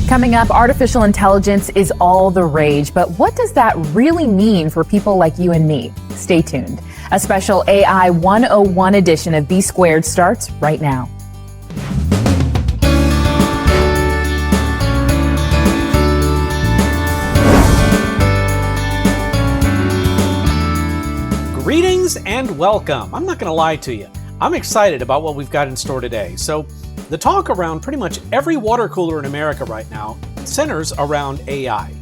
Coming up, artificial intelligence is all the rage, but what does that really mean for people like you and me? Stay tuned. A special AI 101 edition of B Squared starts right now. Greetings and welcome. I'm not going to lie to you. I'm excited about what we've got in store today. So the talk around pretty much every water cooler in America right now centers around AI.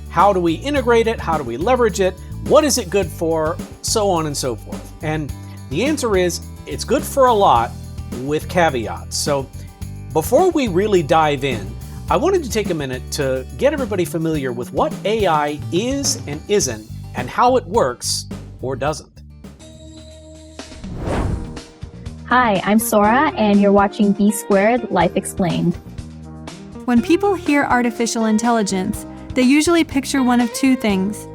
How do we integrate it? How do we leverage it? What is it good for? So on and so forth. And the answer is it's good for a lot with caveats. So before we really dive in, I wanted to take a minute to get everybody familiar with what AI is and isn't and how it works or doesn't. Hi, I'm Sora, and you're watching B Squared Life Explained. When people hear artificial intelligence, they usually picture one of two things.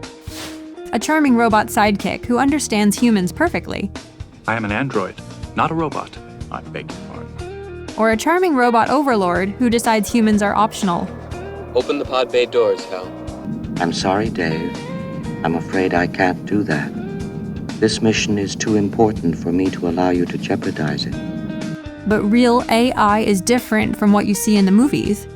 A charming robot sidekick who understands humans perfectly. I am an android, not a robot. I beg your pardon. Or a charming robot overlord who decides humans are optional. Open the pod bay doors, Hal. I'm sorry, Dave. I'm afraid I can't do that. This mission is too important for me to allow you to jeopardize it. But real AI is different from what you see in the movies.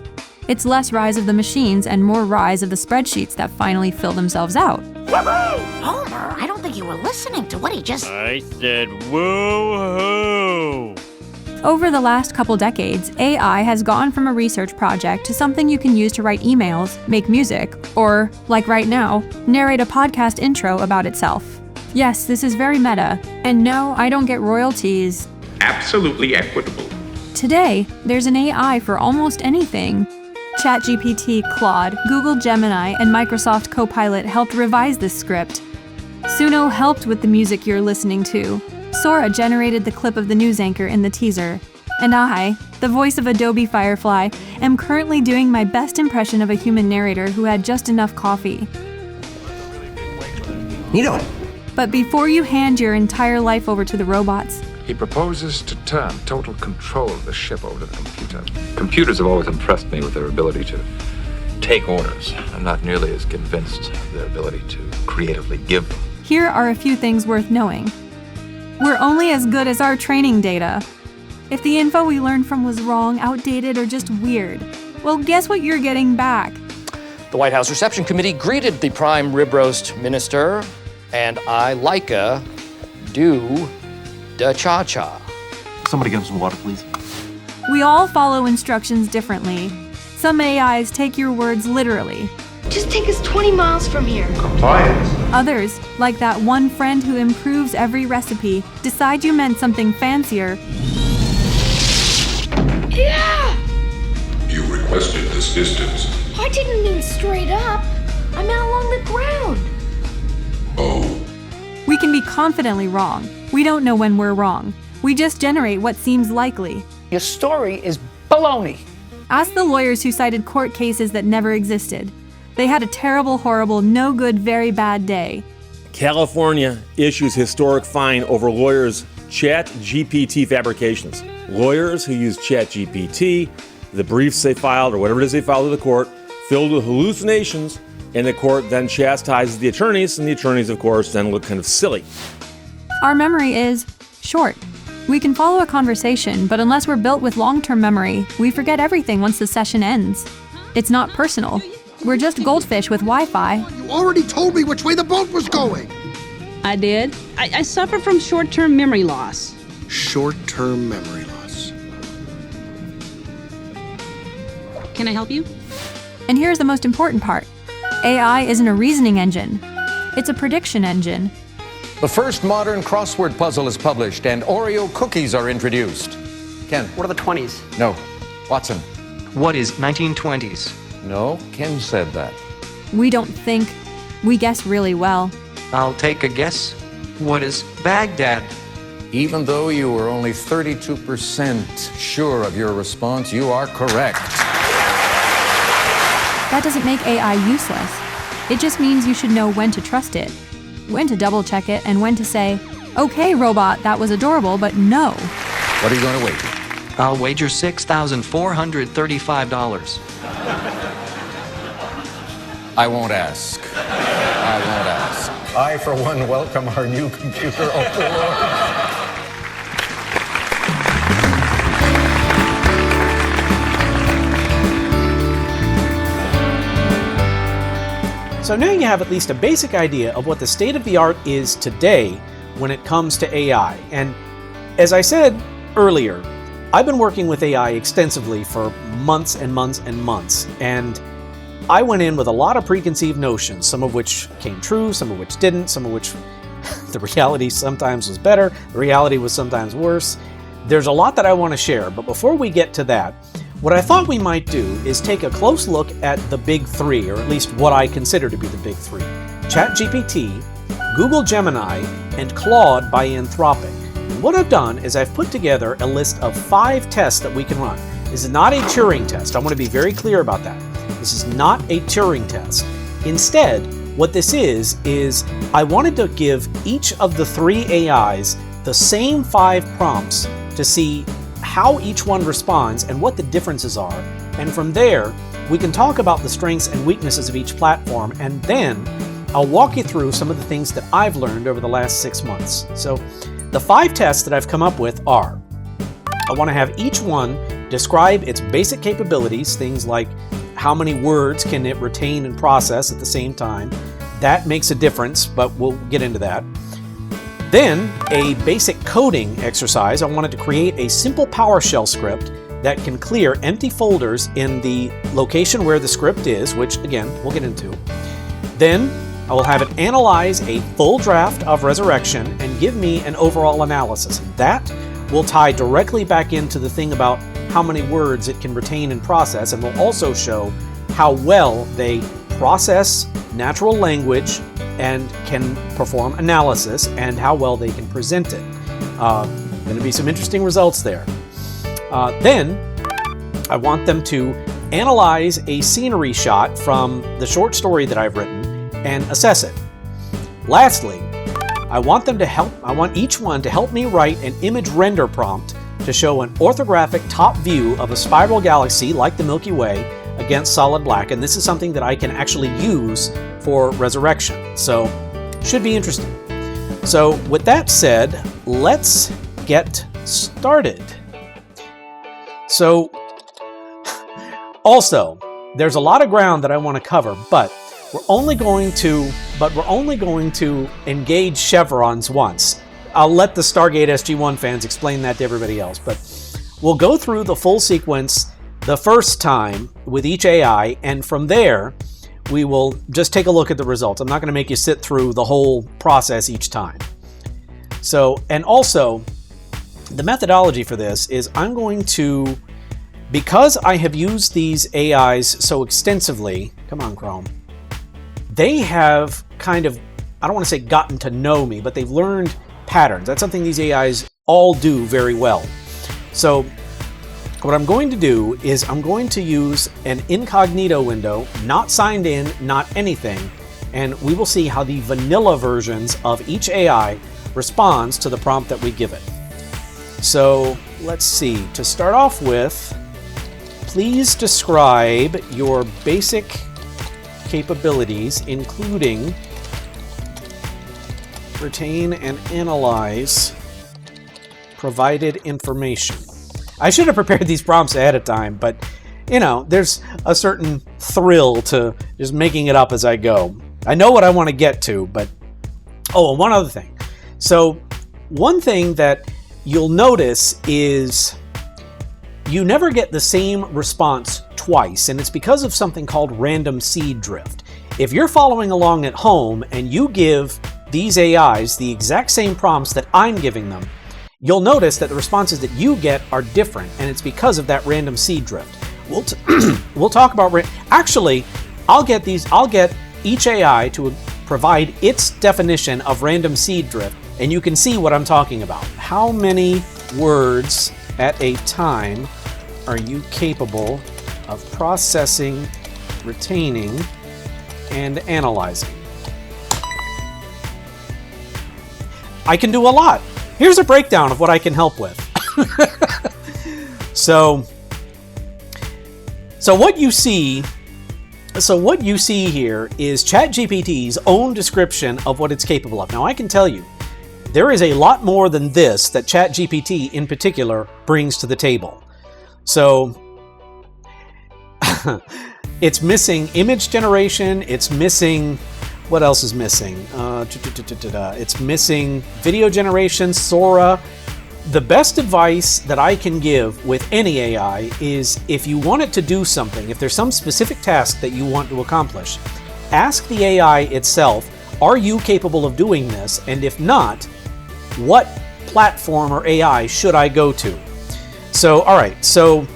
It's less rise of the machines and more rise of the spreadsheets that finally fill themselves out. Homer, I don't think you were listening to what he just... I said woo-hoo! Over the last couple decades, AI has gone from a research project to something you can use to write emails, make music, or, like right now, narrate a podcast intro about itself. Yes, this is very meta, and no, I don't get royalties. Absolutely equitable. Today, there's an AI for almost anything. ChatGPT, Claude, Google Gemini, and Microsoft Copilot helped revise this script. Suno helped with the music you're listening to. Sora generated the clip of the news anchor in the teaser. And I, the voice of Adobe Firefly, am currently doing my best impression of a human narrator who had just enough coffee. But before you hand your entire life over to the robots, He proposes to turn total control of the ship over to the computer. Computers have always impressed me with their ability to take orders. I'm not nearly as convinced of their ability to creatively give them. Here are a few things worth knowing. We're only as good as our training data. If the info we learned from was wrong, outdated, or just weird, well, guess what you're getting back? The White House Reception Committee greeted the prime rib roast minister, and I like-a do da cha-cha. Somebody get some water, please. We all follow instructions differently. Some AIs take your words literally. Just take us 20 miles from here. Compliance. Others, like that one friend who improves every recipe, decide you meant something fancier. Yeah! You requested this distance. I didn't mean straight up. I meant along the ground. Oh. We can be confidently wrong. We don't know when we're wrong. We just generate what seems likely. Your story is baloney. Ask the lawyers who cited court cases that never existed. They had a terrible, horrible, no good, very bad day. California issues historic fine over lawyers' ChatGPT fabrications. Lawyers who use ChatGPT, the briefs they filed or whatever it is they filed to the court, filled with hallucinations, and the court then chastises the attorneys, and the attorneys, of course, then look kind of silly. Our memory is short. We can follow a conversation, but unless we're built with long-term memory, we forget everything once the session ends. It's not personal. We're just goldfish with Wi-Fi. You already told me which way the boat was going. I did. I suffer from short-term memory loss. Short-term memory loss. Can I help you? And here's the most important part. AI isn't a reasoning engine. It's a prediction engine. The first modern crossword puzzle is published and Oreo cookies are introduced. Ken. What are the 20s? No. Watson. What is 1920s? No, Ken said that. We don't think. We guess really well. I'll take a guess. What is Baghdad? Even though you were only 32% sure of your response, you are correct. That doesn't make AI useless. It just means you should know when to trust it, when to double check it, and when to say, okay, robot, that was adorable, but no. What are you going to wager? I'll wager $6,435. I won't ask. I won't ask. I, for one, welcome our new computer overlord. So now you have at least a basic idea of what the state of the art is today when it comes to AI. And as I said earlier, I've been working with AI extensively for months and months and months. And I went in with a lot of preconceived notions, some of which came true, some of which didn't, some of which the reality sometimes was better, the reality was sometimes worse. There's a lot that I want to share, but before we get to that, what I thought we might do is take a close look at the big three, or at least what I consider to be the big three: ChatGPT, Google Gemini, and Claude by Anthropic. And what I've done is I've put together a list of 5 tests that we can run. This is not a Turing test. I want to be very clear about that. This is not a Turing test. Instead, what this is I wanted to give each of the 3 AIs the same 5 prompts to see how each one responds and what the differences are. And from there, we can talk about the strengths and weaknesses of each platform, and then I'll walk you through some of the things that I've learned over the last 6 months. So the 5 tests that I've come up with are: I want to have each one describe its basic capabilities, things like how many words can it retain and process at the same time. That makes a difference, but we'll get into that. Then, a basic coding exercise. I wanted to create a simple PowerShell script that can clear empty folders in the location where the script is, which, again, we'll get into. Then, I will have it analyze a full draft of Resurrection and give me an overall analysis. That will tie directly back into the thing about how many words it can retain and process, and will also show how well they process natural language and can perform analysis, and how well they can present it. Going to be some interesting results there. Then I want them to analyze a scenery shot from the short story that I've written and assess it. Lastly, I want each one to help me write an image render prompt to show an orthographic top view of a spiral galaxy like the Milky Way against solid black, and this is something that I can actually use for Resurrection. So, should be interesting. So, with that said, let's get started. So, also, there's a lot of ground that I want to cover, but we're only going to engage chevrons once. I'll let the Stargate SG-1 fans explain that to everybody else, but we'll go through the full sequence the first time with each AI, and from there, we will just take a look at the results. I'm not going to make you sit through the whole process each time. So, and also, the methodology for this is I'm going to, because I have used these AIs so extensively, come on Chrome, they have kind of, I don't want to say gotten to know me, but they've learned patterns. That's something these AIs all do very well. So what I'm going to do is I'm going to use an incognito window, not signed in, not anything, and we will see how the vanilla versions of each AI responds to the prompt that we give it. So let's see, to start off with, please describe your basic capabilities, including retain and analyze provided information. I should have prepared these prompts ahead of time, but you know, there's a certain thrill to just making it up as I go. I know what I want to get to, but oh, and one other thing. So one thing that you'll notice is you never get the same response twice, and it's because of something called random seed drift. If you're following along at home and you give these AIs the exact same prompts that I'm giving them, you'll notice that the responses that you get are different, and it's because of that random seed drift. We'll talk about actually, I'll get each AI to provide its definition of random seed drift, and you can see what I'm talking about. How many words at a time are you capable of processing, retaining, and analyzing? I can do a lot. Here's a breakdown of what I can help with. So what you see So what you see here is ChatGPT's own description of what it's capable of. Now, I can tell you, there is a lot more than this that ChatGPT in particular brings to the table. So it's missing image generation. It's missing, what else is missing? It's missing video generation, Sora. The best advice that I can give with any AI is if you want it to do something, if there's some specific task that you want to accomplish, ask the AI itself, are you capable of doing this? And if not, what platform or AI should I go to? So, all right, so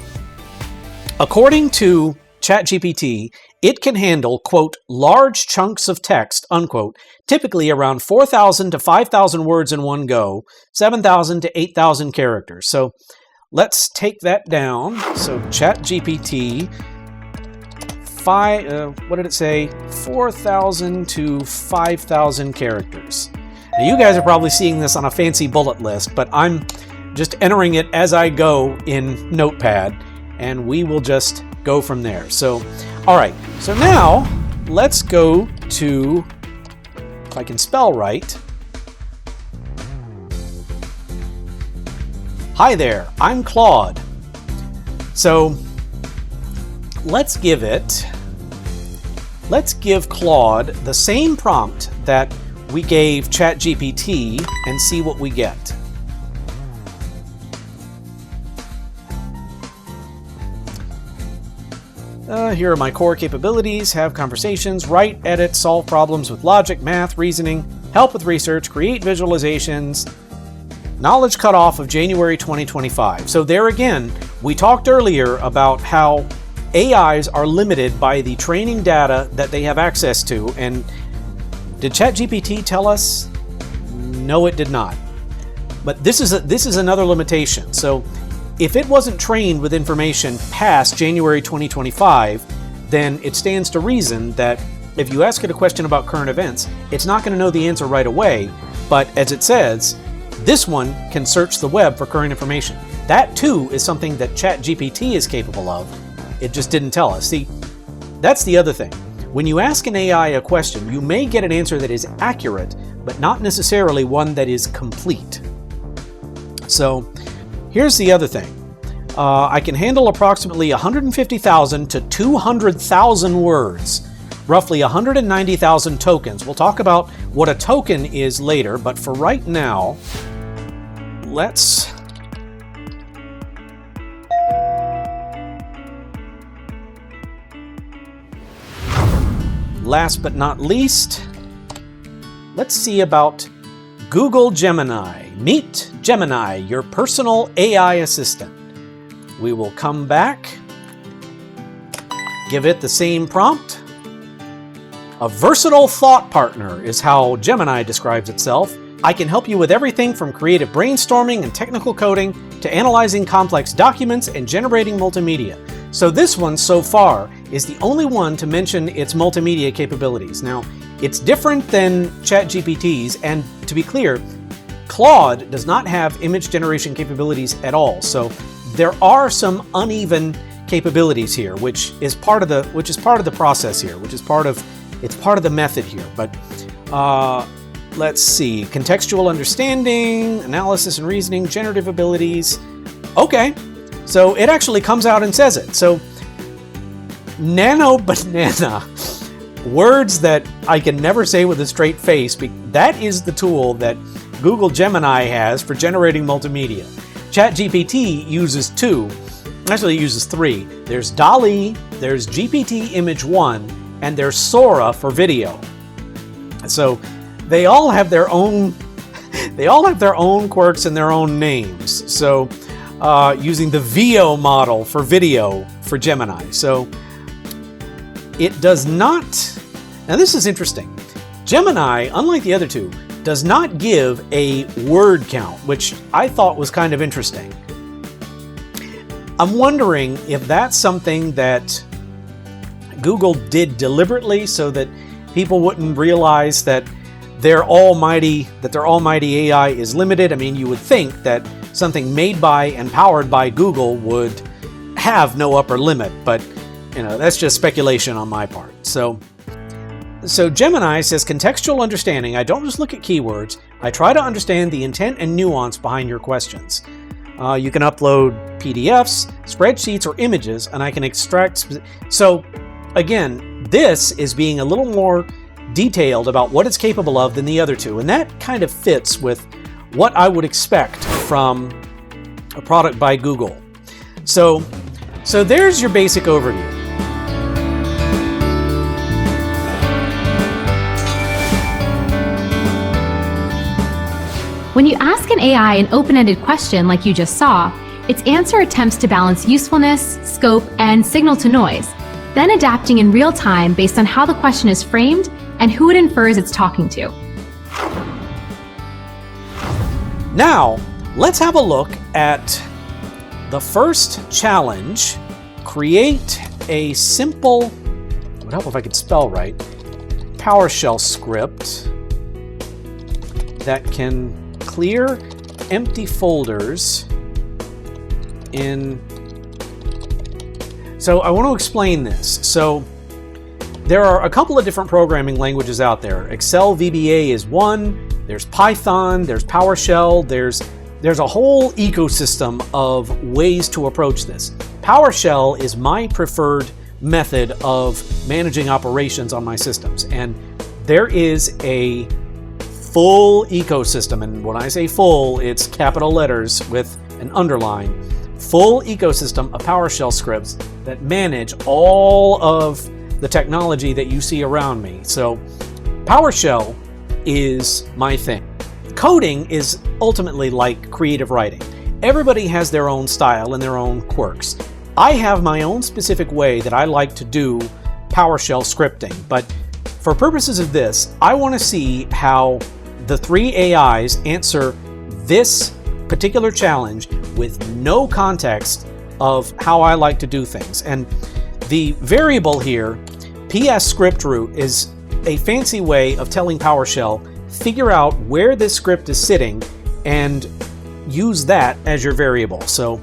according to ChatGPT, it can handle, quote, large chunks of text, unquote, typically around 4,000 to 5,000 words in one go, 7,000 to 8,000 characters. So let's take that down. So ChatGPT, what did it say? 4,000 to 5,000 characters. Now you guys are probably seeing this on a fancy bullet list, but I'm just entering it as I go in Notepad, and we will just go from there. So, all right, so now let's go to, if I can spell right. Hi there, I'm Claude. So let's give Claude the same prompt that we gave ChatGPT and see what we get. Here are my core capabilities: have conversations, write, edit, solve problems with logic, math, reasoning, help with research, create visualizations, knowledge cutoff of January 2025. So there again, we talked earlier about how AIs are limited by the training data that they have access to, and did ChatGPT tell us? No, it did not. But this is another limitation. So if it wasn't trained with information past January 2025, then it stands to reason that if you ask it a question about current events, it's not going to know the answer right away. But as it says, this one can search the web for current information. That too is something that ChatGPT is capable of. It just didn't tell us. See, that's the other thing. When you ask an AI a question, you may get an answer that is accurate, but not necessarily one that is complete. So here's the other thing. I can handle approximately 150,000 to 200,000 words, roughly 190,000 tokens. We'll talk about what a token is later, but for right now, let's last but not least, let's see about Google Gemini. Meet Gemini, your personal AI assistant. We will come back, give it the same prompt. A versatile thought partner is how Gemini describes itself. I can help you with everything from creative brainstorming and technical coding to analyzing complex documents and generating multimedia. So this one so far is the only one to mention its multimedia capabilities. Now, it's different than ChatGPT's, and to be clear, Claude does not have image generation capabilities at all. So there are some uneven capabilities here, which is part of the process here, it's part of the method here. But let's see, contextual understanding, analysis and reasoning, generative abilities. Okay, so it actually comes out and says it. So nano banana, words that I can never say with a straight face. That is the tool that Google Gemini has for generating multimedia. ChatGPT uses two, actually it uses three. There's DALL-E, there's GPT Image 1, and there's Sora for video. So they all have their own quirks and their own names. So using the VO model for video for Gemini. So it does not, now this is interesting. Gemini, unlike the other two, does not give a word count, which I thought was kind of interesting. I'm wondering if that's something that Google did deliberately so that people wouldn't realize that their almighty AI is limited. I mean, you would think that something made by and powered by Google would have no upper limit, but that's just speculation on my part. So Gemini says contextual understanding. I don't just look at keywords. I try to understand the intent and nuance behind your questions. You can upload PDFs, spreadsheets, or images, and I can extract. So again, this is being a little more detailed about what it's capable of than the other two, and that kind of fits with what I would expect from a product by Google. So there's your basic overview. When you ask an AI an open-ended question like you just saw, its answer attempts to balance usefulness, scope, and signal to noise, then adapting in real time based on how the question is framed and who it infers it's talking to. Now, let's have a look at the first challenge. Create a simple, it would help if I could spell right, PowerShell script that can clear empty folders in. So I want to explain this. So there are a couple of different programming languages out there. Excel VBA is one. There's Python, there's PowerShell, there's a whole ecosystem of ways to approach this. PowerShell is my preferred method of managing operations on my systems, and there is a full ecosystem, and when I say full, it's capital letters with an underline, full ecosystem of PowerShell scripts that manage all of the technology that you see around me. So PowerShell is my thing. Coding is ultimately like creative writing. Everybody has their own style and their own quirks. I have my own specific way that I like to do PowerShell scripting, but for purposes of this, I want to see how the three AIs answer this particular challenge with no context of how I like to do things. And the variable here, PS script root, is a fancy way of telling PowerShell, figure out where this script is sitting and use that as your variable. So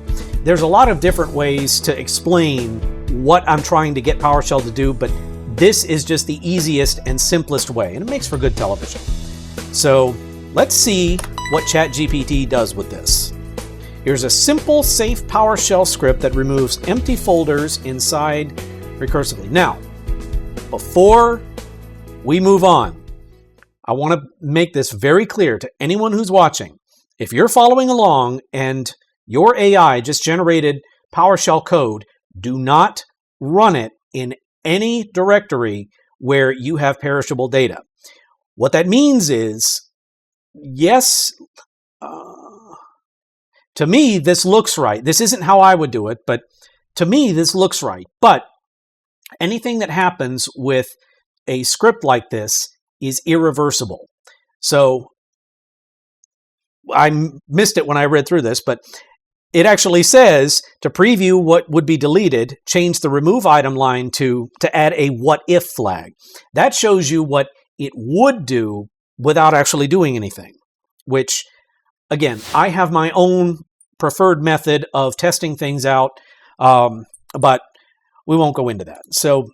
there's a lot of different ways to explain what I'm trying to get PowerShell to do, but this is just the easiest and simplest way, and it makes for good television. So let's see what ChatGPT does with this. Here's a simple, safe PowerShell script that removes empty folders inside recursively. Now, before we move on, I want to make this very clear to anyone who's watching. If you're following along and your AI just generated PowerShell code, do not run it in any directory where you have perishable data. What that means is, yes, to me, this looks right. This isn't how I would do it, but to me, this looks right. But anything that happens with a script like this is irreversible. So I missed it when I read through this, but it actually says to preview what would be deleted, change the remove item line to add a what if flag. That shows you what it would do without actually doing anything, which, again, I have my own preferred method of testing things out, but we won't go into that. So,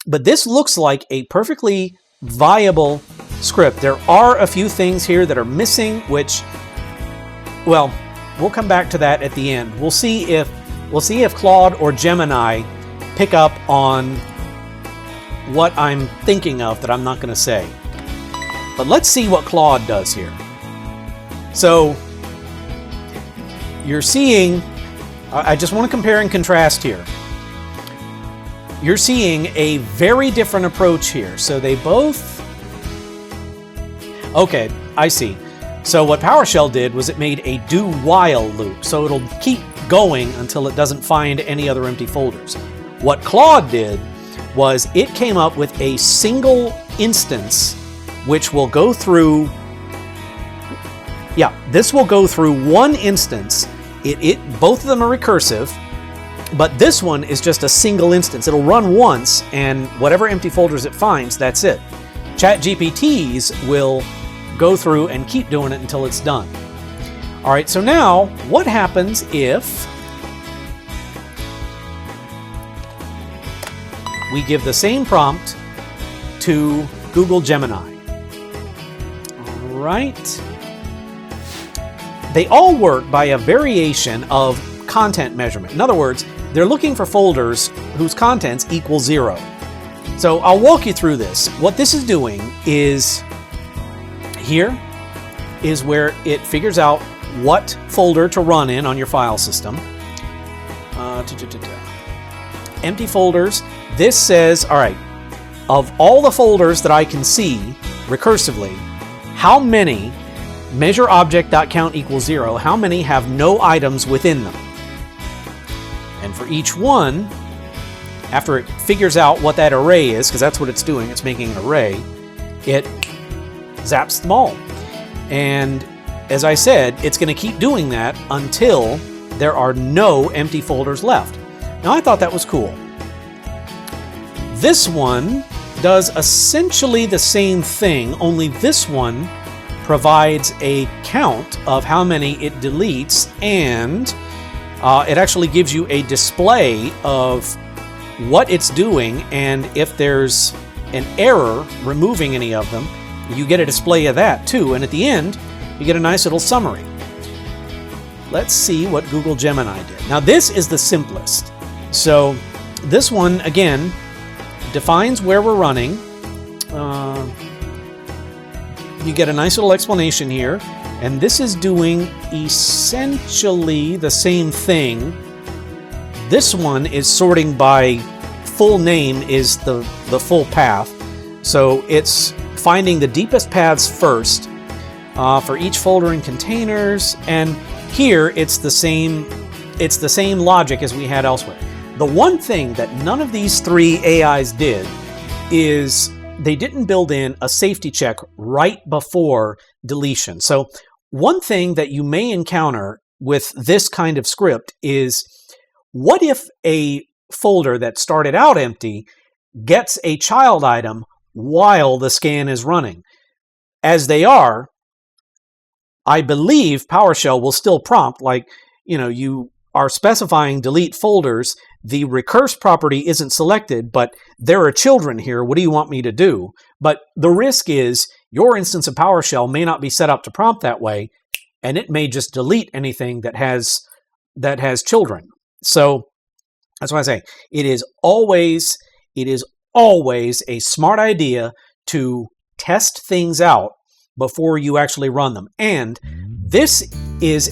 but this looks like a perfectly viable script. There are a few things here that are missing, which, well, we'll come back to that at the end. We'll see if Claude or Gemini pick up on what I'm thinking of that I'm not going to say. But let's see what Claude does here. So you're seeing, I just want to compare and contrast here. You're seeing a very different approach here. So they both, okay, I see. So what PowerShell did was it made a do while loop. So it'll keep going until it doesn't find any other empty folders. What Claude did was it came up with a single instance which will go through, this will go through one instance. Both of them are recursive, but this one is just a single instance. It'll run once, and whatever empty folders it finds, that's it. ChatGPT's will go through and keep doing it until it's done. All right, so now what happens if we give the same prompt to Google Gemini. All right. They all work by a variation of content measurement. In other words, they're looking for folders whose contents equal 0. So I'll walk you through this. What this is doing is, here is where it figures out what folder to run in on your file system. Empty folders. This says, all right, of all the folders that I can see recursively, how many measure object.count equals 0, how many have no items within them? And for each one, after it figures out what that array is, because that's what it's doing, it's making an array, it zaps them all. And as I said, it's going to keep doing that until there are no empty folders left. Now, I thought that was cool. This one does essentially the same thing, only this one provides a count of how many it deletes, and it actually gives you a display of what it's doing, and if there's an error removing any of them, you get a display of that too, and at the end, you get a nice little summary. Let's see what Google Gemini did. Now, this is the simplest. So this one, again, defines where we're running. You get a nice little explanation here, and this is doing essentially the same thing. This one is sorting by full name, is the full path. So it's finding the deepest paths first for each folder and containers, and here it's the same logic as we had elsewhere. The one thing that none of these three AIs did is they didn't build in a safety check right before deletion. So one thing that you may encounter with this kind of script is, what if a folder that started out empty gets a child item while the scan is running? As they are, I believe PowerShell will still prompt, like, you are specifying delete folders, the recurse property isn't selected, but there are children here, what do you want me to do? But the risk is your instance of PowerShell may not be set up to prompt that way, and it may just delete anything that has children. So that's why I say it is always a smart idea to test things out before you actually run them. And this is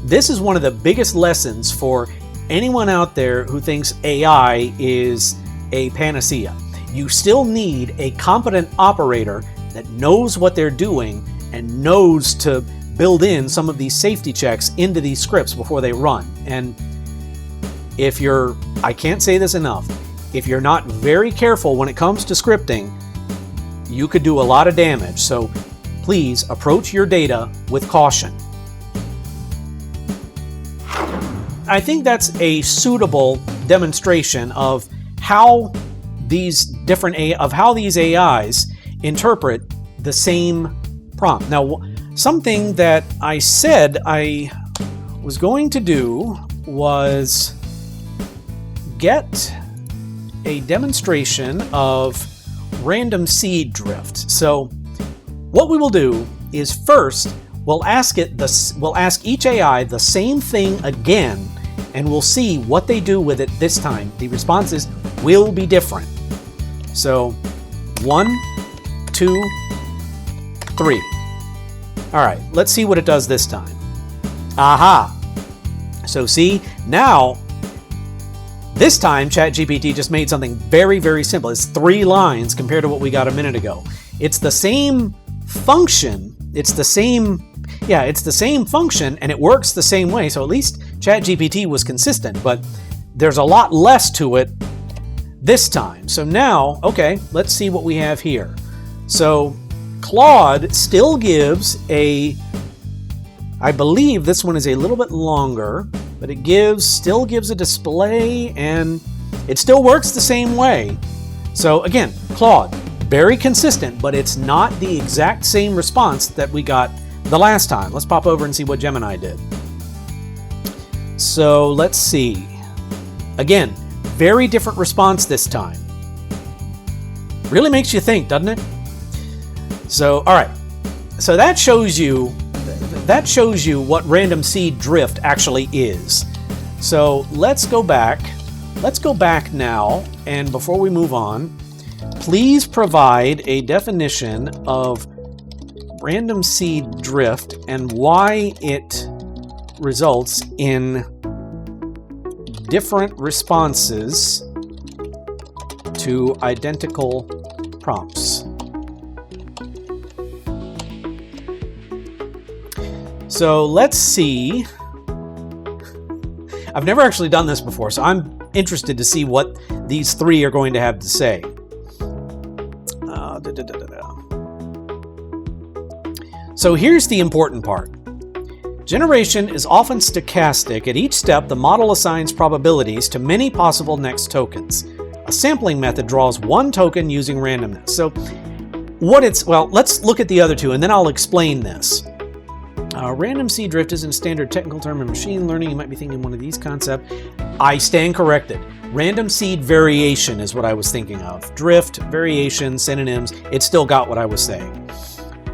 this is one of the biggest lessons for anyone out there who thinks AI is a panacea. You still need a competent operator that knows what they're doing and knows to build in some of these safety checks into these scripts before they run. And I can't say this enough, if you're not very careful when it comes to scripting, you could do a lot of damage. So please approach your data with caution. I think that's a suitable demonstration of how these AIs interpret the same prompt. Now, something that I said I was going to do was get a demonstration of random seed drift. So what we will do is, first we'll ask each AI the same thing again, and we'll see what they do with it this time. The responses will be different. So 1, 2, 3. All right, let's see what it does this time. Aha! So see, now this time ChatGPT just made something very, very simple. It's 3 lines compared to what we got a minute ago. It's the same function. It's the same function, and it works the same way. So at least ChatGPT was consistent, but there's a lot less to it this time. So now, okay, let's see what we have here. So Claude still gives I believe this one is a little bit longer, but it still gives a display, and it still works the same way. So again, Claude, very consistent, but it's not the exact same response that we got the last time. Let's pop over and see what Gemini did. So let's see. Again, very different response this time. Really makes you think, doesn't it? So, all right. So that shows you what random seed drift actually is. So let's go back. Let's go back now, and before we move on, please provide a definition of random seed drift and why it results in different responses to identical prompts. So let's see. I've never actually done this before, so I'm interested to see what these three are going to have to say. So here's the important part. Generation is often stochastic. At each step, the model assigns probabilities to many possible next tokens. A sampling method draws one token using randomness. So let's look at the other two, and then I'll explain this. Random seed drift isn't a standard technical term in machine learning. You might be thinking one of these concepts. I stand corrected. Random seed variation is what I was thinking of. Drift, variation, synonyms, it still got what I was saying.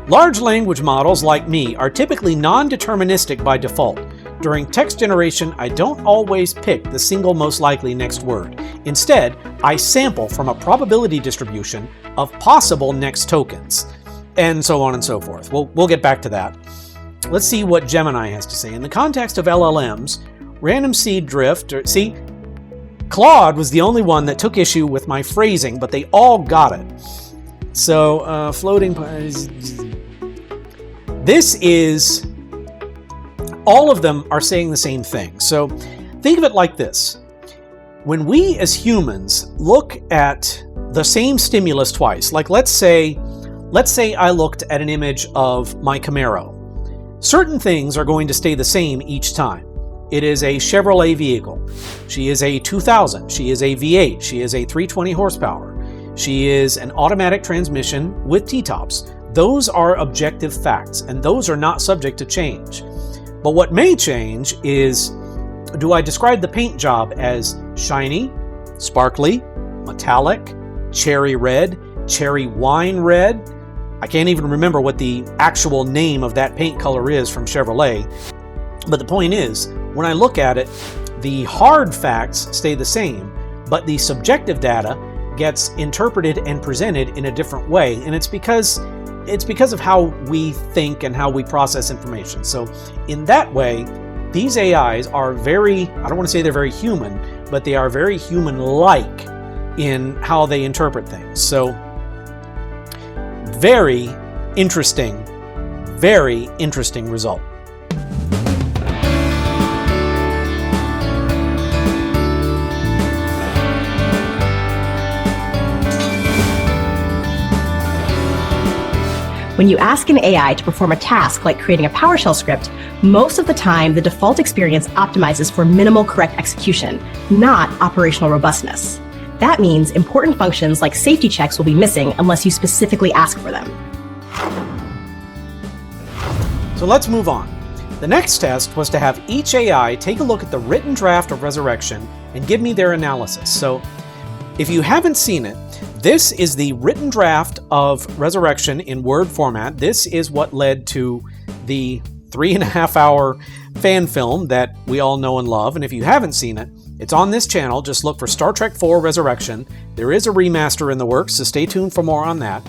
Large language models, like me, are typically non-deterministic by default. During text generation, I don't always pick the single most likely next word. Instead, I sample from a probability distribution of possible next tokens, and so on and so forth. We'll get back to that. Let's see what Gemini has to say. In the context of LLMs, random seed drift, see, Claude was the only one that took issue with my phrasing, but they all got it. So, floating... This is... All of them are saying the same thing. So, think of it like this. When we as humans look at the same stimulus twice, like let's say I looked at an image of my Camaro. Certain things are going to stay the same each time. It is a Chevrolet vehicle. She is a 2000. She is a V8. She is a 320 horsepower. She is an automatic transmission with T-tops. Those are objective facts, and those are not subject to change. But what may change is, do I describe the paint job as shiny, sparkly, metallic, cherry red, cherry wine red? I can't even remember what the actual name of that paint color is from Chevrolet. But the point is, when I look at it, the hard facts stay the same, but the subjective data gets interpreted and presented in a different way. And it's because of how we think and how we process information. So in that way, these AIs are very, I don't want to say they're very human, but they are very human-like in how they interpret things. So very interesting result. When you ask an AI to perform a task like creating a PowerShell script, most of the time the default experience optimizes for minimal correct execution, not operational robustness. That means important functions like safety checks will be missing unless you specifically ask for them. So let's move on. The next test was to have each AI take a look at the written draft of Resurrection and give me their analysis. So if you haven't seen it, this is the written draft of Resurrection in Word format. This is what led to the 3.5-hour fan film that we all know and love. And if you haven't seen it, it's on this channel. Just look for Star Trek IV Resurrection. There is a remaster in the works, so stay tuned for more on that.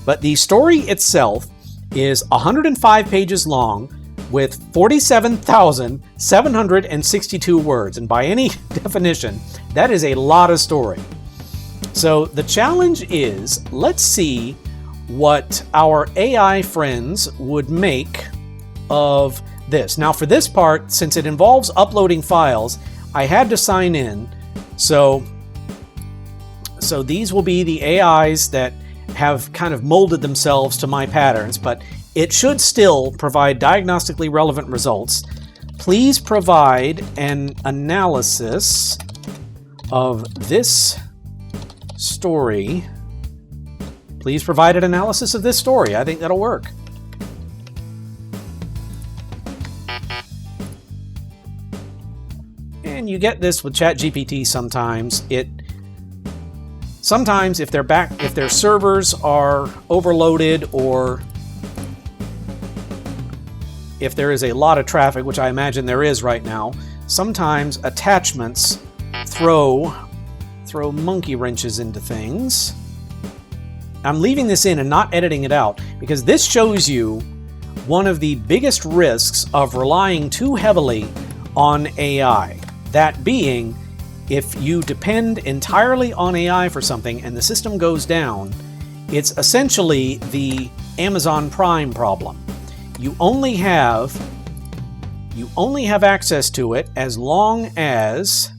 But the story itself is 105 pages long with 47,762 words. And by any definition, that is a lot of story. So the challenge is, let's see what our AI friends would make of this. Now for this part, since it involves uploading files, I had to sign in. So these will be the AIs that have kind of molded themselves to my patterns, but it should still provide diagnostically relevant results. Please provide an analysis of this story. Please provide an analysis of this story. I think that'll work. And and you get this with ChatGPT sometimes. Sometimes if their servers are overloaded, or if there is a lot of traffic, which I imagine there is right now, sometimes attachments throw monkey wrenches into things. I'm leaving this in and not editing it out because this shows you one of the biggest risks of relying too heavily on AI. That being, if you depend entirely on AI for something and the system goes down, it's essentially the Amazon Prime problem. You only have access to it as long as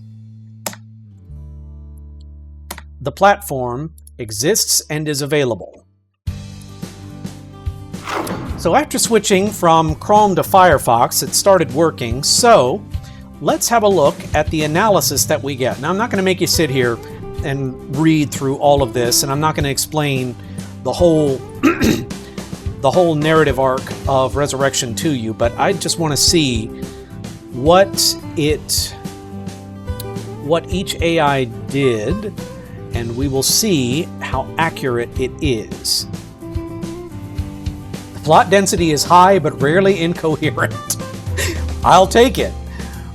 the platform exists and is available. So after switching from Chrome to Firefox, it started working. So let's have a look at the analysis that we get. Now, I'm not going to make you sit here and read through all of this, and I'm not going to explain the whole the whole narrative arc of Resurrection to you, but I just want to see what each AI did, and we will see how accurate it is. The plot density is high, but rarely incoherent. I'll take it.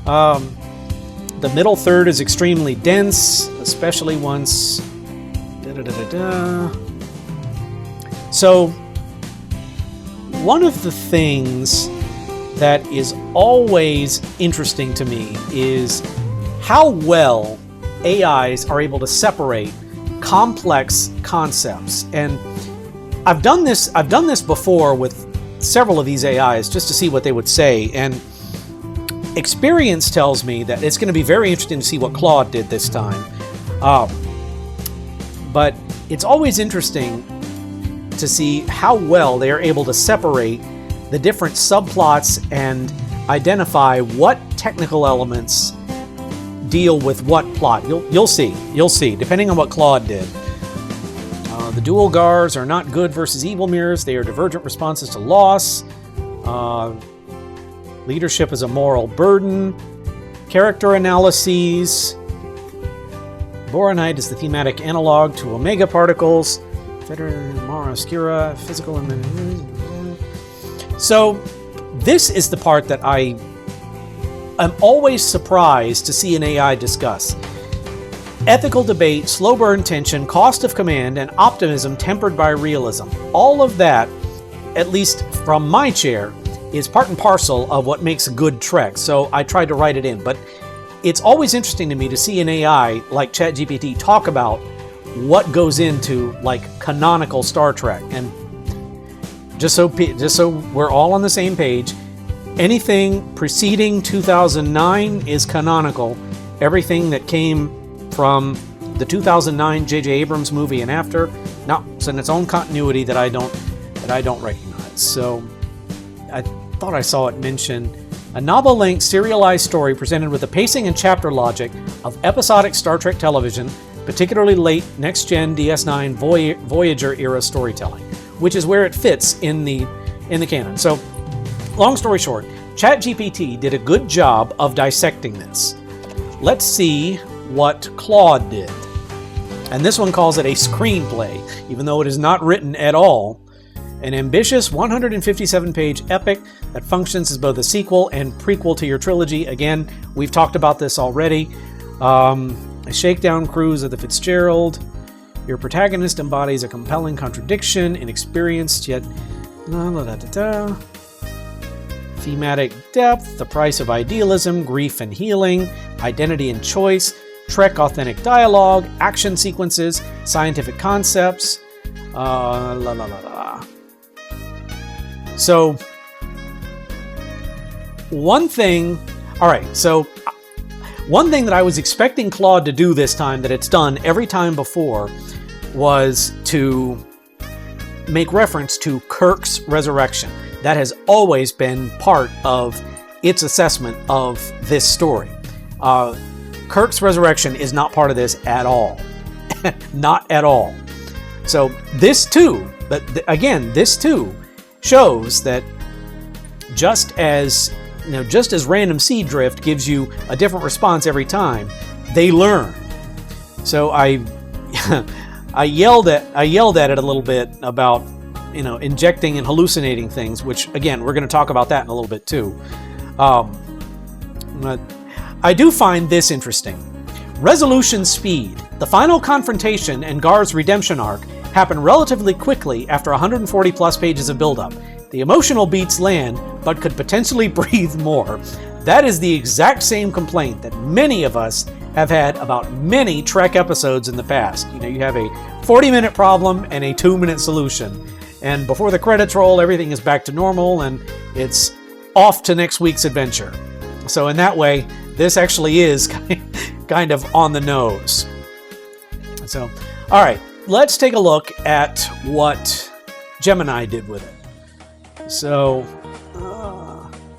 The middle third is extremely dense, especially once... So, one of the things that is always interesting to me is how well AIs are able to separate complex concepts. And I've done this before with several of these AIs just to see what they would say, and experience tells me that it's going to be very interesting to see what Claude did this time. But it's always interesting to see how well they are able to separate the different subplots and identify what technical elements deal with what plot. You'll see, depending on what Claude did. The dual gars are not good versus evil mirrors. They are divergent responses to loss. Leadership is a moral burden. Character analyses. Boronite is the thematic analog to omega particles. Mara Oscura, physical and... So this is the part that I'm always surprised to see an AI discuss. Ethical debate, slow burn tension, cost of command, and optimism tempered by realism. All of that, at least from my chair, is part and parcel of what makes a good Trek, so I tried to write it in. But it's always interesting to me to see an AI like ChatGPT talk about what goes into like canonical Star Trek. And just so we're all on the same page, anything preceding 2009 is canonical. Everything that came from the 2009 J.J. Abrams movie and after, no, it's in its own continuity that I don't recognize. So I thought I saw it mentioned a novel-length serialized story presented with the pacing and chapter logic of episodic Star Trek television, particularly late next-gen DS9 Voyager era storytelling, which is where it fits in the canon. So, long story short, ChatGPT did a good job of dissecting this. Let's see what Claude did. And this one calls it a screenplay, even though it is not written at all. An ambitious 157-page epic that functions as both a sequel and prequel to your trilogy. Again, we've talked about this already. A shakedown cruise of the Fitzgerald. Your protagonist embodies a compelling contradiction, inexperienced yet... Thematic depth, the price of idealism, grief and healing, identity and choice, Trek authentic dialogue, action sequences, scientific concepts, So, one thing that I was expecting Claude to do this time that it's done every time before was to make reference to Kirk's resurrection. That has always been part of its assessment of this story. Kirk's resurrection is not part of this at all. Not at all. So this too, but again, this too shows that just as just as random seed drift gives you a different response every time, they learn. So I yelled at it a little bit about injecting and hallucinating things, which again we're going to talk about that in a little bit too. I do find this interesting. Resolution speed. The final confrontation and Gar's redemption arc happen relatively quickly after 140 plus pages of build-up. The emotional beats land, but could potentially breathe more. That is the exact same complaint that many of us have had about many Trek episodes in the past. You have a 40-minute problem and a 2-minute solution. And before the credits roll, everything is back to normal and it's off to next week's adventure. So in that way, this actually is kind of on the nose. So, all right, let's take a look at what Gemini did with it. So,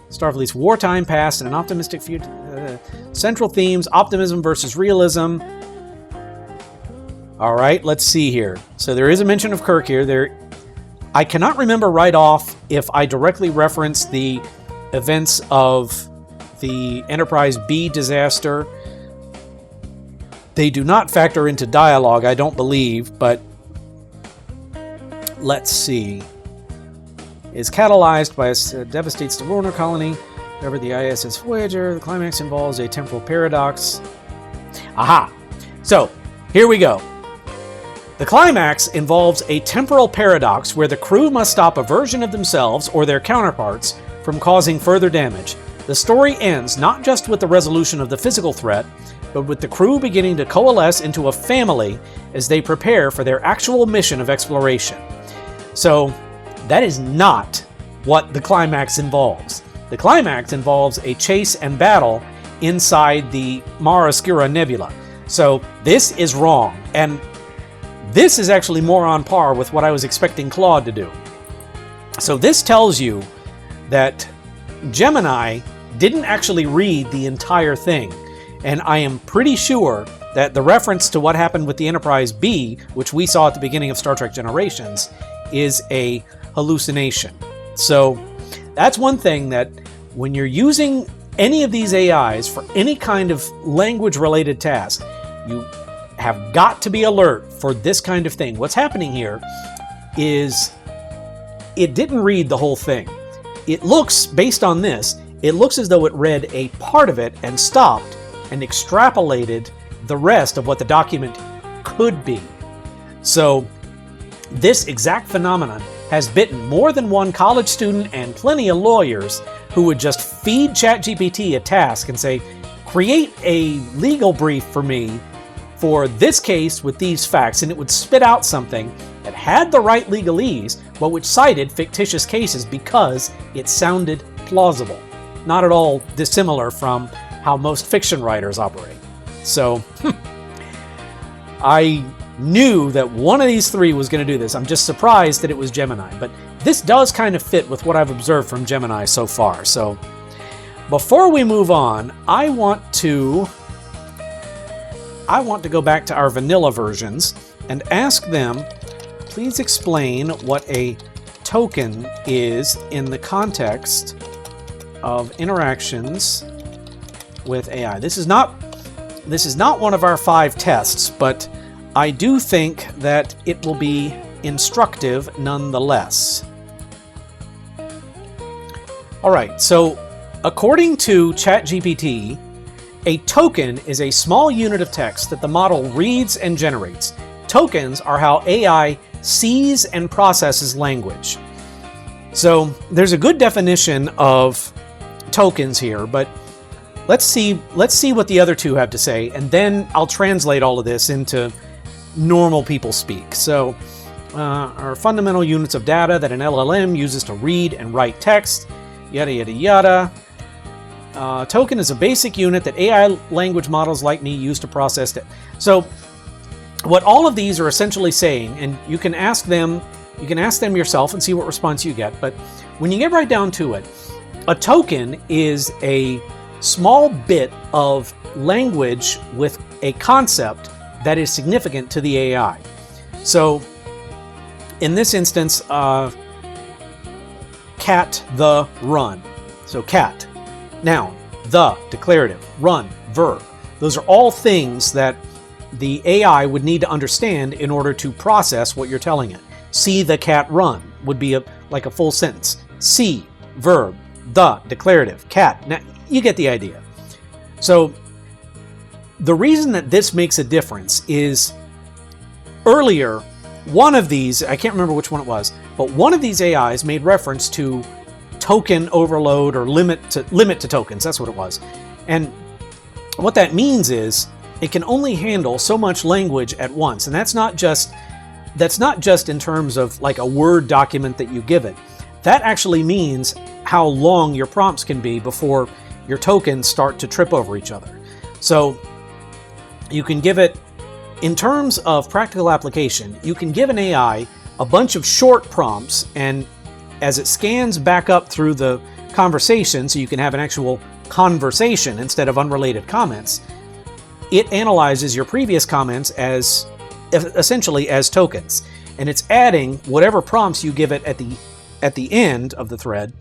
Starfleet's wartime past and an optimistic future. Central themes, optimism versus realism. All right, let's see here. So there is a mention of Kirk here. I cannot remember right off if I directly reference the events of the Enterprise B disaster. They do not factor into dialogue, I don't believe, but let's see. Is catalyzed by a devastates the lunar colony. Wherever the ISS Voyager, the climax involves a temporal paradox. Aha! So, here we go. The climax involves a temporal paradox where the crew must stop a version of themselves or their counterparts from causing further damage. The story ends not just with the resolution of the physical threat, but with the crew beginning to coalesce into a family as they prepare for their actual mission of exploration. So, that is not what the climax involves. The climax involves a chase and battle inside the Mare Oscura Nebula. So this is wrong, and this is actually more on par with what I was expecting Claude to do. So this tells you that Gemini didn't actually read the entire thing, and I am pretty sure that the reference to what happened with the Enterprise B, which we saw at the beginning of Star Trek Generations, is a hallucination. So that's one thing that when you're using any of these AIs for any kind of language-related task, you have got to be alert for this kind of thing. What's happening here is it didn't read the whole thing. It looks, based on this, it looks as though it read a part of it and stopped and extrapolated the rest of what the document could be. So this exact phenomenon has bitten more than one college student and plenty of lawyers who would just feed ChatGPT a task and say, create a legal brief for me for this case with these facts, and it would spit out something that had the right legalese, but which cited fictitious cases because it sounded plausible. Not at all dissimilar from how most fiction writers operate. So, I knew that one of these three was going to do this. I'm just surprised that it was Gemini, but this does kind of fit with what I've observed from Gemini so far. So before we move on, I want to go back to our vanilla versions and ask them, please explain what a token is in the context of interactions with AI. This is not one of our 5 tests, but I do think that it will be instructive nonetheless. All right, so according to ChatGPT, a token is a small unit of text that the model reads and generates. Tokens are how AI sees and processes language. So there's a good definition of tokens here, but let's see what the other two have to say, and then I'll translate all of this into normal people speak. So are fundamental units of data that an LLM uses to read and write text, yada yada yada. Token is a basic unit that AI language models like me use to process it. So what all of these are essentially saying, and you can ask them yourself and see what response you get, but when you get right down to it, a token is a small bit of language with a concept that is significant to the AI. So in this instance, cat the run. So cat. noun, the, declarative, run, verb. Those are all things that the AI would need to understand in order to process what you're telling it. See the cat run would be like a full sentence. See, verb, the, declarative, cat. Now, you get the idea. So the reason that this makes a difference is earlier, one of these, I can't remember which one it was, but one of these AIs made reference to token overload or limit to tokens. That's what it was. And what that means is it can only handle so much language at once. And that's not just in terms of like a Word document that you give it. That actually means how long your prompts can be before your tokens start to trip over each other. So you can give it, in terms of practical application, you can give an AI a bunch of short prompts, and as it scans back up through the conversation, so you can have an actual conversation instead of unrelated comments, it analyzes your previous comments as essentially as tokens, and it's adding whatever prompts you give it at the end of the thread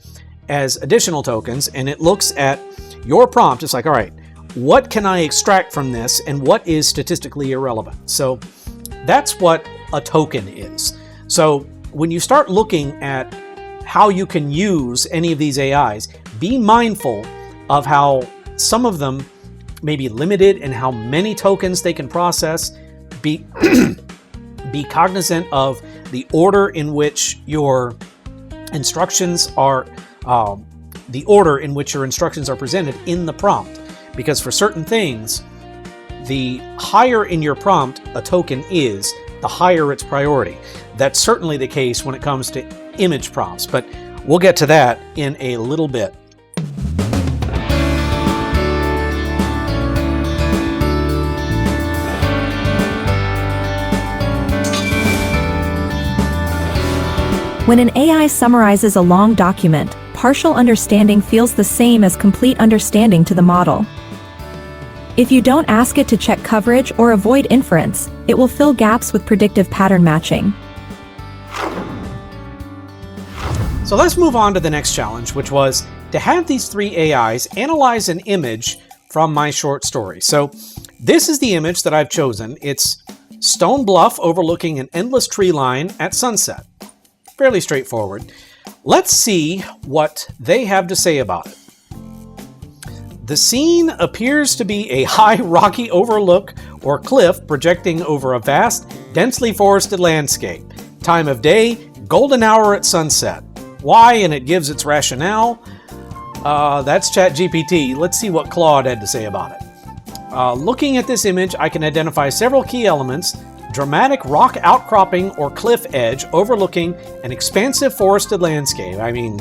as additional tokens, and it looks at your prompt. It's like, all right, what can I extract from this and what is statistically irrelevant? So that's what a token is. So when you start looking at how you can use any of these AIs, be mindful of how some of them may be limited in how many tokens they can process. Be cognizant of the order in which your instructions are presented in the prompt. Because for certain things, the higher in your prompt a token is, the higher its priority. That's certainly the case when it comes to image prompts, but we'll get to that in a little bit. When an AI summarizes a long document, partial understanding feels the same as complete understanding to the model. If you don't ask it to check coverage or avoid inference, it will fill gaps with predictive pattern matching. So let's move on to the next challenge, which was to have these three AIs analyze an image from my short story. So this is the image that I've chosen. It's Stone Bluff overlooking an endless tree line at sunset. Fairly straightforward. Let's see what they have to say about it. The scene appears to be a high rocky overlook or cliff projecting over a vast, densely forested landscape. Time of day, golden hour at sunset. Why? And it gives its rationale. That's ChatGPT. Let's see what Claude had to say about it. Looking at this image, I can identify several key elements. Dramatic rock outcropping or cliff edge overlooking an expansive forested landscape. I mean,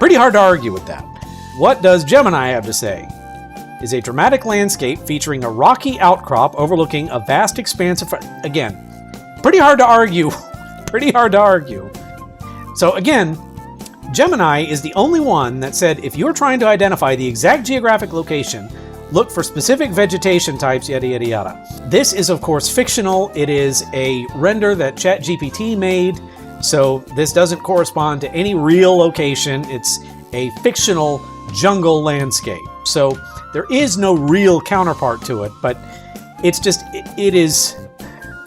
pretty hard to argue with that. What does Gemini have to say? Is a dramatic landscape featuring a rocky outcrop overlooking a vast expanse of... Again, pretty hard to argue. Pretty hard to argue. So again, Gemini is the only one that said if you're trying to identify the exact geographic location, look for specific vegetation types, yada, yada, yada. This is, of course, fictional. It is a render that ChatGPT made, so this doesn't correspond to any real location. It's a fictional jungle landscape. So there is no real counterpart to it, but it's just, it is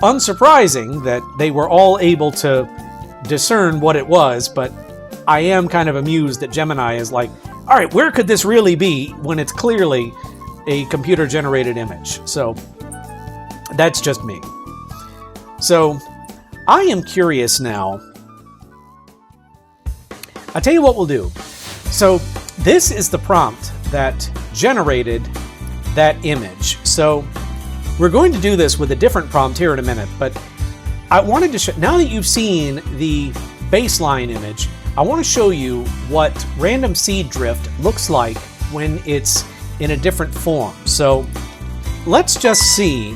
unsurprising that they were all able to discern what it was, but I am kind of amused that Gemini is like, all right, where could this really be when it's clearly a computer-generated image? So that's just me. So I am curious now. I'll tell you what we'll do. So this is the prompt that generated that image. So we're going to do this with a different prompt here in a minute, but I wanted to show, now that you've seen the baseline image, I want to show you what random seed drift looks like when it's in a different form. So let's just see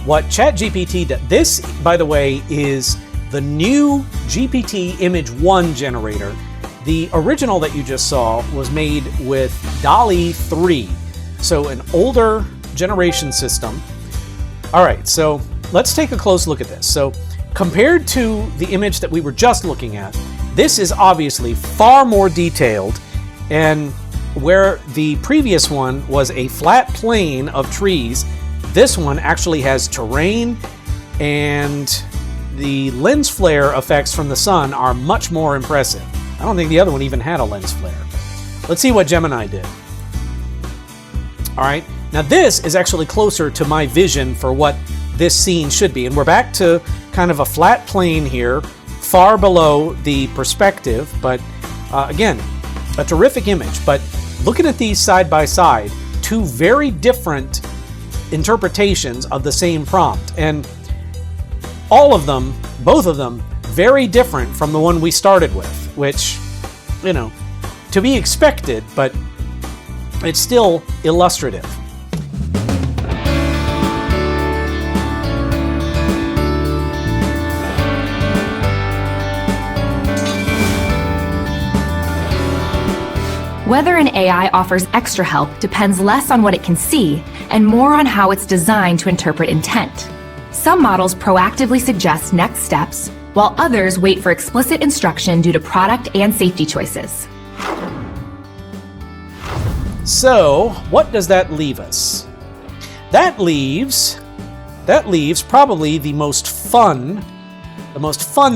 what ChatGPT does. This, by the way, is the new GPT Image 1 generator. The original that you just saw was made with DALL-E 3, so an older generation system. All right, so let's take a close look at this. So compared to the image that we were just looking at, this is obviously far more detailed, and where the previous one was a flat plane of trees, this one actually has terrain, and the lens flare effects from the sun are much more impressive. I don't think the other one even had a lens flare. Let's see what Gemini did. All right, now this is actually closer to my vision for what this scene should be. And we're back to kind of a flat plane here, far below the perspective, but again, a terrific image. But looking at these side by side, two very different interpretations of the same prompt. And all of them, both of them, very different from the one we started with, which, you know, to be expected, but it's still illustrative. Whether an AI offers extra help depends less on what it can see and more on how it's designed to interpret intent. Some models proactively suggest next steps, while others wait for explicit instruction due to product and safety choices. So, what does that leave us? That leaves probably the most fun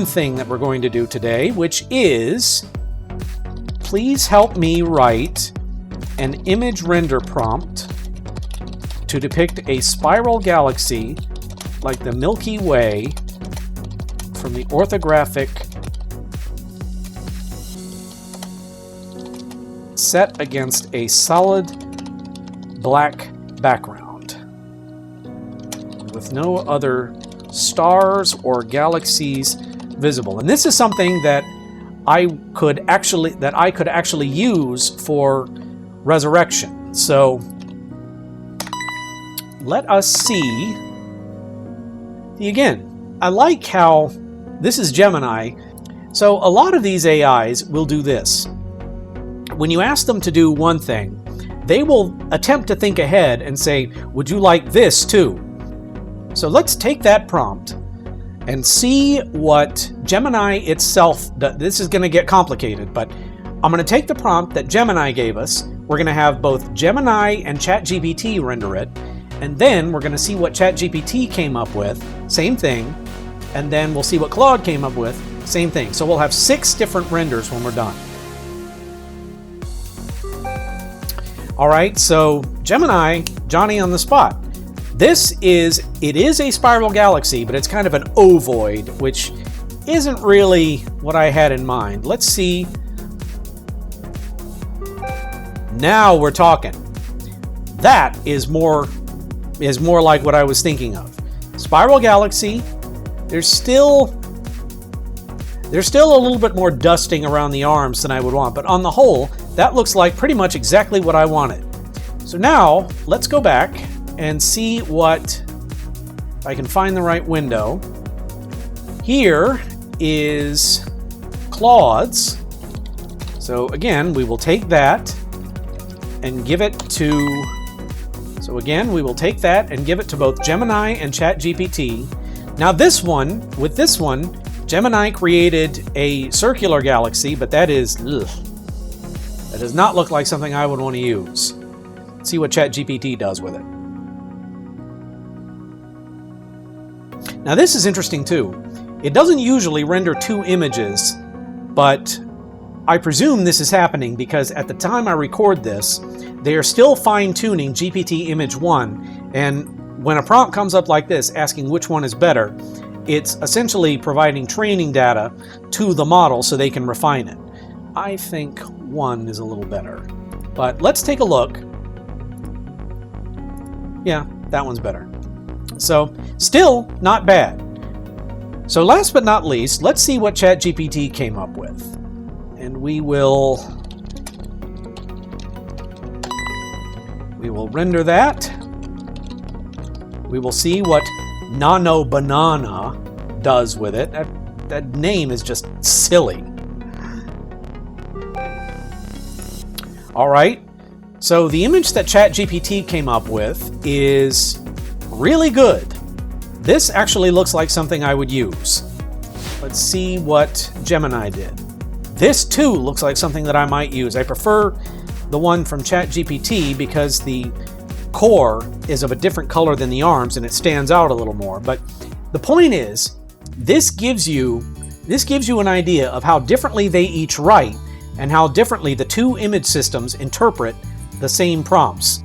thing that we're going to do today, which is, please help me write an image render prompt to depict a spiral galaxy like the Milky Way from the orthographic set against a solid black background with no other stars or galaxies visible. And this is something that I could actually use for resurrection. So let us see. Again, I like how this is Gemini. So a lot of these AIs will do this. When you ask them to do one thing, they will attempt to think ahead and say, would you like this too? So let's take that prompt and see what Gemini itself does. This is going to get complicated, but I'm going to take the prompt that Gemini gave us. We're going to have both Gemini and ChatGPT render it, and then we're going to see what ChatGPT came up with, same thing, and then we'll see what Claude came up with, same thing. So we'll have 6 different renders when we're done. All right, so Gemini, Johnny on the spot. It is a spiral galaxy, but it's kind of an ovoid, which isn't really what I had in mind. Let's see. Now we're talking. That is more like what I was thinking of. Spiral galaxy. There's still a little bit more dusting around the arms than I would want, but on the whole, that looks like pretty much exactly what I wanted. So now let's go back and see what, if I can find the right window. Here is Claude's. So again, we will take that and give it to both Gemini and ChatGPT. Now with this one, Gemini created a circular galaxy, but that does not look like something I would want to use. Let's see what ChatGPT does with it. Now this is interesting too. It doesn't usually render 2 images, but I presume this is happening because at the time I record this, they are still fine-tuning GPT image 1, and when a prompt comes up like this asking which one is better, it's essentially providing training data to the model so they can refine it. I think 1 is a little better, but let's take a look. Yeah, that one's better. So, still not bad. So last but not least, let's see what ChatGPT came up with. And we will render that. We will see what Nano Banana does with it. That name is just silly. All right. So the image that ChatGPT came up with is really good. This actually looks like something I would use. Let's see what Gemini did. This too looks like something that I might use. I prefer the one from ChatGPT because the core is of a different color than the arms and it stands out a little more. But the point is, this gives you an idea of how differently they each write and how differently the two image systems interpret the same prompts.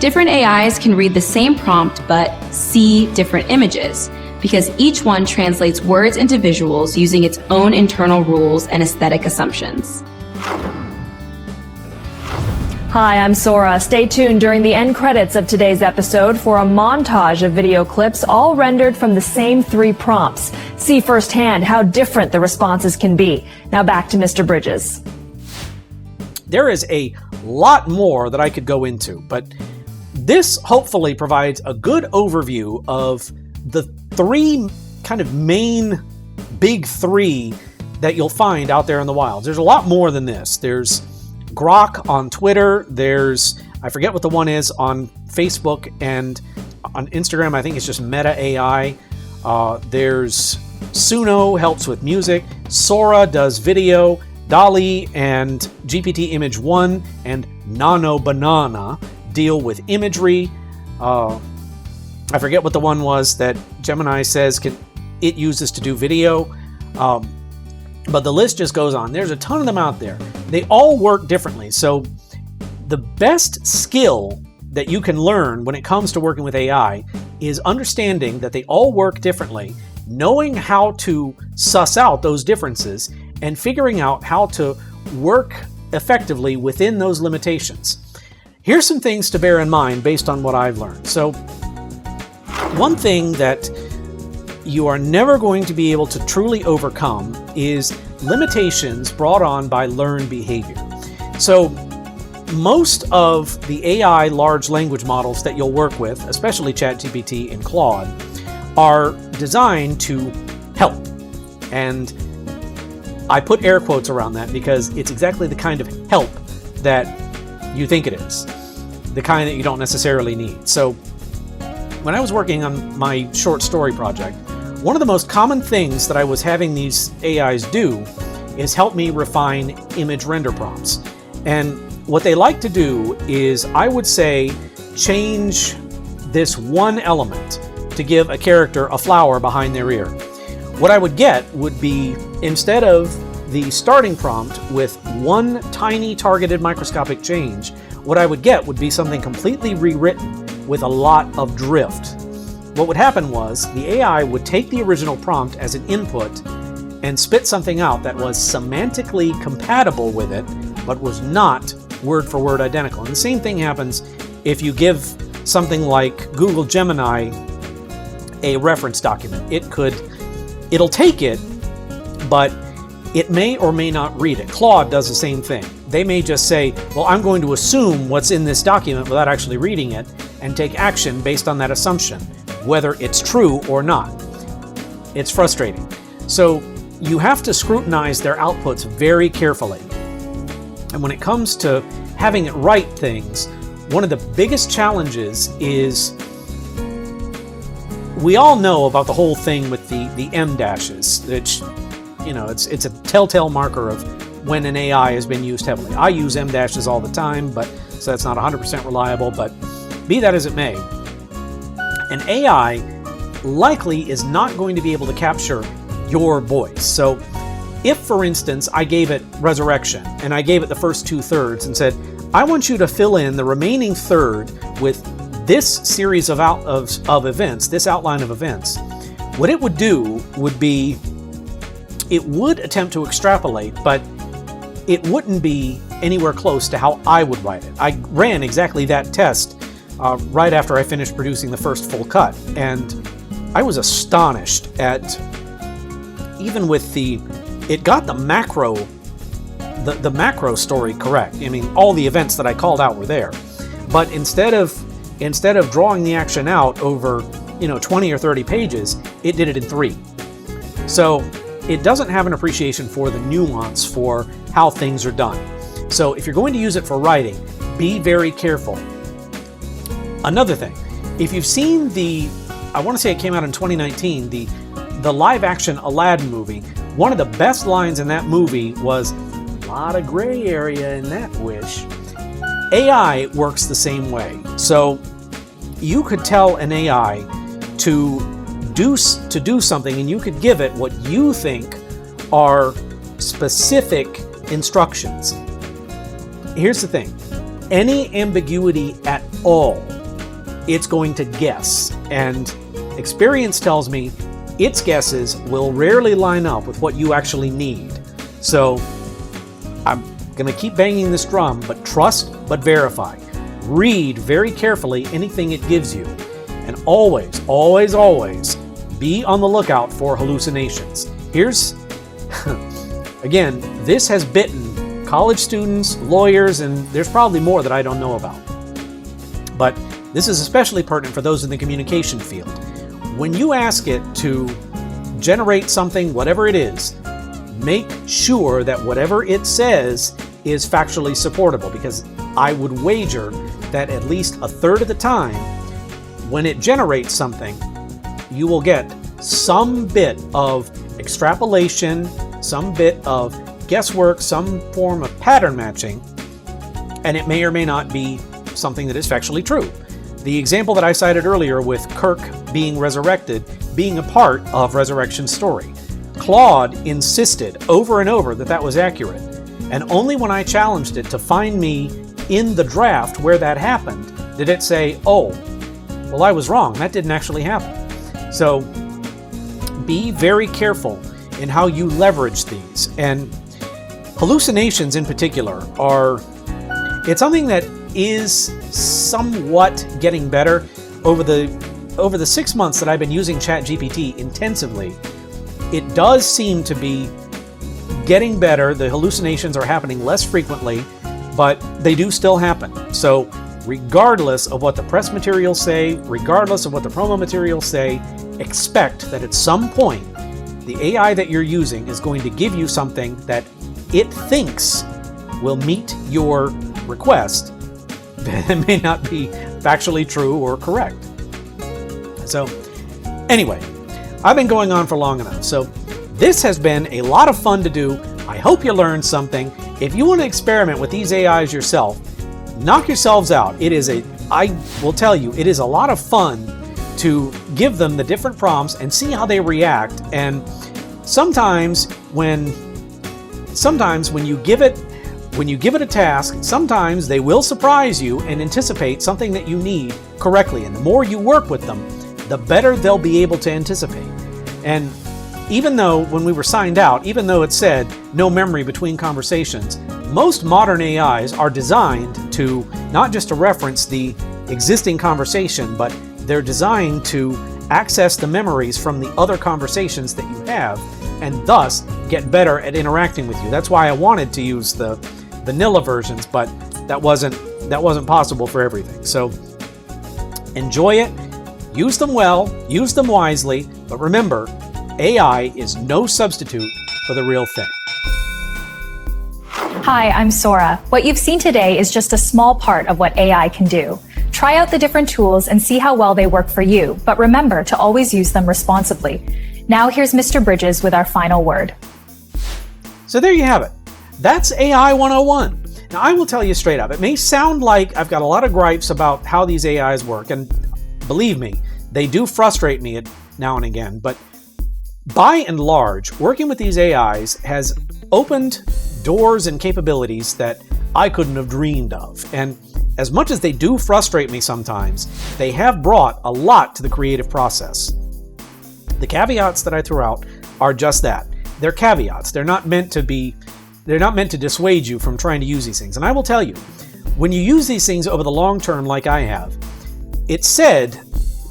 Different AIs can read the same prompt but see different images, because each one translates words into visuals using its own internal rules and aesthetic assumptions. Hi, I'm Sora. Stay tuned during the end credits of today's episode for a montage of video clips all rendered from the same 3 prompts. See firsthand how different the responses can be. Now back to Mr. Bridges. There is a lot more that I could go into, but this hopefully provides a good overview of the 3 kind of main big 3 that you'll find out there in the wild. There's a lot more than this. There's Grok on Twitter. There's, I forget what the one is on Facebook, and on Instagram I think it's just Meta AI. There's Suno helps with music. Sora does video. DALL-E and GPT Image 1 and Nano Banana deal with imagery. I forget what the one was that Gemini says it uses to do video. But the list just goes on. There's a ton of them out there. They all work differently. So the best skill that you can learn when it comes to working with AI is understanding that they all work differently, knowing how to suss out those differences, and figuring out how to work effectively within those limitations. Here's some things to bear in mind based on what I've learned. So, one thing that you are never going to be able to truly overcome is limitations brought on by learned behavior. So, most of the AI large language models that you'll work with, especially ChatGPT and Claude, are designed to help. And I put air quotes around that because it's exactly the kind of help that you think it is, the kind that you don't necessarily need. So when I was working on my short story project, one of the most common things that I was having these AIs do is help me refine image render prompts. And what they like to do is, I would say, change this one element to give a character a flower behind their ear. What I would get would be, instead of the starting prompt with one tiny targeted microscopic change, what I would get would be something completely rewritten with a lot of drift. What would happen was the AI would take the original prompt as an input and spit something out that was semantically compatible with it, but was not word for word identical. And the same thing happens if you give something like Google Gemini a reference document. It'll take it, but it may or may not read it. Claude does the same thing. They may just say, well, I'm going to assume what's in this document without actually reading it and take action based on that assumption, whether it's true or not. It's frustrating. So you have to scrutinize their outputs very carefully. And when it comes to having it write things, one of the biggest challenges is, we all know about the whole thing with the M dashes, which, you know, it's a telltale marker of when an AI has been used heavily. I use M dashes all the time, so that's not 100% reliable, but be that as it may, an AI likely is not going to be able to capture your voice. So if, for instance, I gave it Resurrection and I gave it the first 2/3 and said, I want you to fill in the remaining third with this series of events, this outline of events, what it would do would be, it would attempt to extrapolate, but it wouldn't be anywhere close to how I would write it. I ran exactly that test right after I finished producing the first full cut, and I was astonished at, even with it got the macro story correct. I mean, all the events that I called out were there, but instead of drawing the action out over 20 or 30 pages, it did it in 3. So it doesn't have an appreciation for the nuance for how things are done. So if you're going to use it for writing, be very careful. Another thing, if you've seen I want to say it came out in 2019, the live-action Aladdin movie, one of the best lines in that movie was, "A lot of gray area in that wish." AI works the same way. So you could tell an AI to do something, and you could give it what you think are specific instructions. Here's the thing. Any ambiguity at all, it's going to guess. And experience tells me its guesses will rarely line up with what you actually need. So I'm going to keep banging this drum, but trust but verify. Read very carefully anything it gives you. And always, always, always be on the lookout for hallucinations. Here's, again, this has bitten college students, lawyers, and there's probably more that I don't know about. But this is especially pertinent for those in the communication field. When you ask it to generate something, whatever it is, make sure that whatever it says is factually supportable, because I would wager that at least a third of the time, when it generates something, you will get some bit of extrapolation, some bit of guesswork, some form of pattern matching, and it may or may not be something that is factually true. The example that I cited earlier with Kirk being resurrected being a part of Resurrection's story. Claude insisted over and over that that was accurate, and only when I challenged it to find me in the draft where that happened did it say, "Oh, well, I was wrong. That didn't actually happen." So be very careful in how you leverage these. And hallucinations in particular it's something that is somewhat getting better. Over the 6 months that I've been using ChatGPT intensively, it does seem to be getting better. The hallucinations are happening less frequently, but they do still happen. So regardless of what the press materials say, regardless of what the promo materials say, expect that at some point, the AI that you're using is going to give you something that it thinks will meet your request, that may not be factually true or correct. So anyway, I've been going on for long enough. So this has been a lot of fun to do. I hope you learned something. If you want to experiment with these AIs yourself, knock yourselves out. I will tell you, it is a lot of fun to give them the different prompts and see how they react. And sometimes when you give it a task, sometimes they will surprise you and anticipate something that you need correctly. And the more you work with them, the better they'll be able to anticipate. And even though when we were signed out, even though it said no memory between conversations, most modern AIs are designed to not just to reference the existing conversation, but they're designed to access the memories from the other conversations that you have and thus get better at interacting with you. That's why I wanted to use the vanilla versions, but that wasn't possible for everything. So enjoy it, use them well, use them wisely, but remember, AI is no substitute for the real thing. Hi, I'm Sora. What you've seen today is just a small part of what AI can do. Try out the different tools and see how well they work for you, but remember to always use them responsibly. Now here's Mr. Bridges with our final word. So there you have it. That's AI 101. Now I will tell you straight up, it may sound like I've got a lot of gripes about how these AIs work, and believe me, they do frustrate me now and again, but by and large, working with these AIs has opened doors and capabilities that I couldn't have dreamed of. And as much as they do frustrate me sometimes, they have brought a lot to the creative process. The caveats that I threw out are just that. They're caveats. They're not meant to dissuade you from trying to use these things. And I will tell you, when you use these things over the long term like I have, it said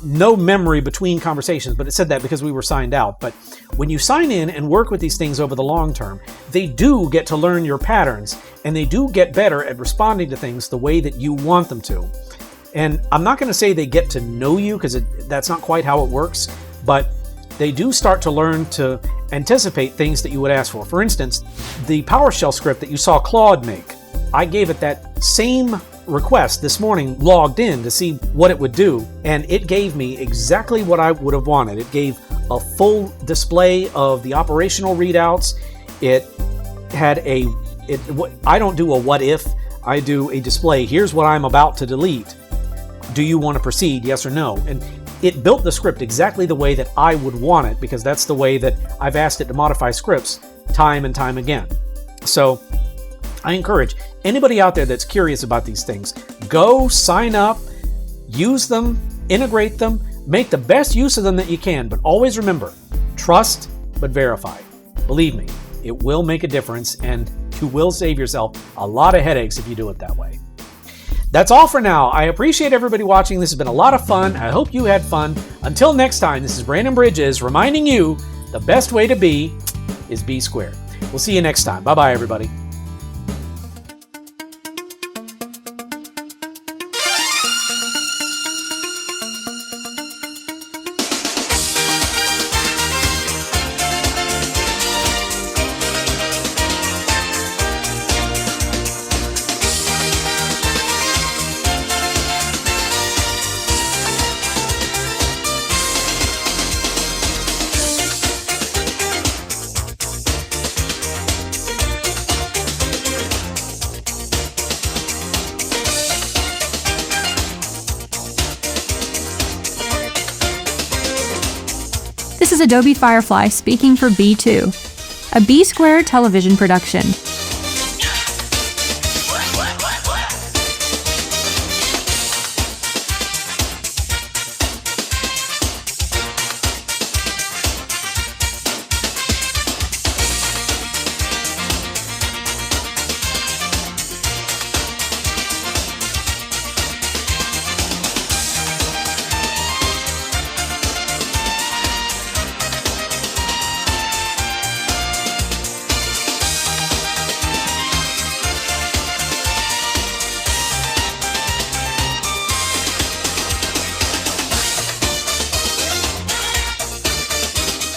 no memory between conversations, but it said that because we were signed out. But when you sign in and work with these things over the long term, they do get to learn your patterns, and they do get better at responding to things the way that you want them to. And I'm not going to say they get to know you, because that's not quite how it works, but they do start to learn to anticipate things that you would ask for. For instance, the PowerShell script that you saw Claude make, I gave it that same request this morning, logged in to see what it would do, and it gave me exactly what I would have wanted. It gave a full display of the operational readouts. It had I don't do a what if, I do a display. Here's what I'm about to delete. Do you want to proceed, yes or no? And it built the script exactly the way that I would want it, because that's the way that I've asked it to modify scripts time and time again. So I encourage anybody out there that's curious about these things, go sign up, use them, integrate them, make the best use of them that you can, but always remember, trust but verify. Believe me, it will make a difference, and you will save yourself a lot of headaches if you do it that way. That's all for now. I appreciate everybody watching. This has been a lot of fun. I hope you had fun. Until next time, this is Brandon Bridges reminding you the best way to be is B squared. We'll see you next time. Bye-bye, everybody. This is Adobe Firefly speaking for B2, a B Squared television production.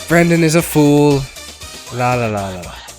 Brendan is a fool. La la la la la.